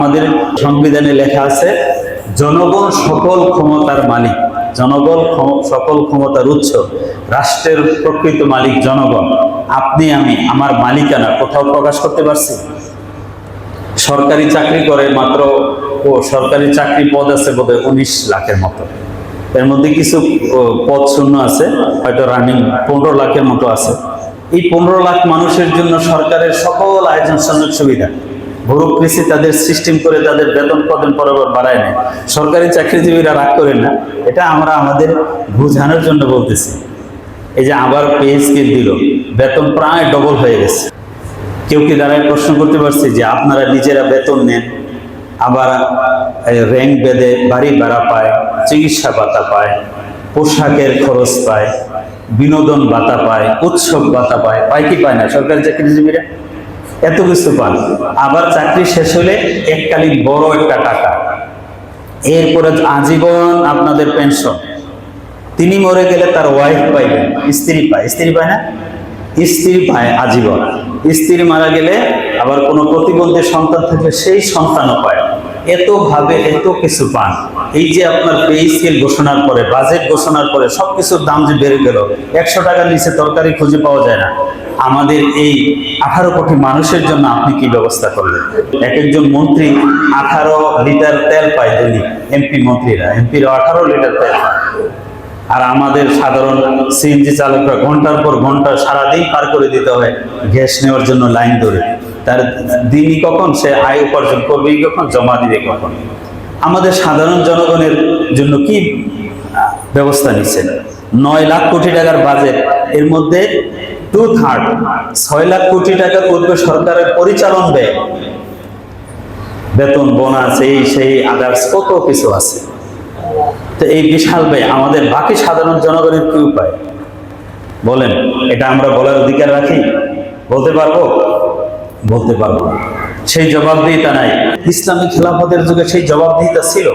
আমাদের সংবিধানে লেখা আছে জনগণ সকল ক্ষমতার মালিক, জনগণ সকল ক্ষমতার উৎস, রাষ্ট্রের প্রকৃত মালিক জনগণ। আপনি আমি আমার মালিকানা কোথাও প্রকাশ করতে পারছি? সরকারি চাকরি করে মাত্র সরকারি চাকরি পদ আছে বোধহয় 19 লাখের মতো, এর মধ্যে কিছু পদ শূন্য আছে, হয়তো রানিং 15 লাখের মতো আছে। এই 15 লাখ মানুষের জন্য সরকারের সকল আয়োজন সুযোগ সুবিধা ব্যুরোক্রেসি তাদের সিস্টেম করে তাদের বেতন পদন বরাবর বাড়ায় নেয়। সরকারি চাকরিজীবীরা রাগ করেন না, এটা আমরা আমাদের বোঝানোর জন্য বলতেছি। এই যে আবার পে স্কেল দিল, বেতন প্রায় ডবল হয়ে গেছে। কেউ কি দাঁড়ায় প্রশ্ন করতে পারছে যে আপনারা নিজেরা বেতন নেন, আবার র্যাঙ্ক বেঁধে বাড়ি ভাড়া পায়, চিকিৎসা ভাতা পায়, পোশাকের খরচ পায়, বিনোদন ভাতা পায়, উৎসব ভাতা পায়, পায় কি পায় না সরকারি চাকরিজীবীরা? এত কিছু পান। আবার চাকরি শেষ হলে এককালীন বড় একটা টাকা, এরপরে আজীবন আপনাদের পেনশন। তিনি মরে গেলে তার ওয়াইফ পাইবেন, স্ত্রী পায়, স্ত্রী পায় না? স্ত্রী পায় আজীবন। স্ত্রী মারা গেলে আবার কোনো প্রতিবন্ধী সন্তান থাকলে সেই সন্তানও পায়। এত ভাবে এত কিছু পান। এই যে আপনার পে স্কেল ঘোষণার পরে, বাজেট ঘোষণার পরে সবকিছুর দাম যে বেড়ে গেল, 100 টাকার নিচে তরকারি খুঁজে পাওয়া যায় না। আমাদের এই 18 কোটি মানুষের জন্য আপনি কি ব্যবস্থা করলেন? এক একজন মন্ত্রী 18 লিটার তেল পায় দৈনিক, এমপিরা 18 লিটার তেল পায়। আর আমাদের সাধারণ সিএনজি চালকরা ঘন্টার পর ঘন্টা সারাদিন পার করে দিতে হয় গ্যাস নেওয়ার জন্য লাইন ধরে। তার দিনই কখন, সে আয় উপার্জন করবেই কখন, জমা দিবে কখন? আমাদের সাধারণ জনগণের জন্য কি ব্যবস্থা নিচ্ছেন? 9 লাখ কোটি টাকার বাজেট, এর মধ্যে 2/3 6 লাখ কোটি টাকা করবে সরকারের পরিচালন ব্যয়, বেতন বোনাস এই সেই আদার্স কত কিছু আছে। তো এই বিশাল ব্যয় আমাদের বাকি সাধারণ জনগণের কি উপায় বলেন? এটা আমরা বলার অধিকার রাখি? বলতে পারবো? বলতে পারবো। সেই জবাবদিহিতা নাই। ইসলামী খেলাফতের যুগে সেই জবাবদিহিতা ছিল।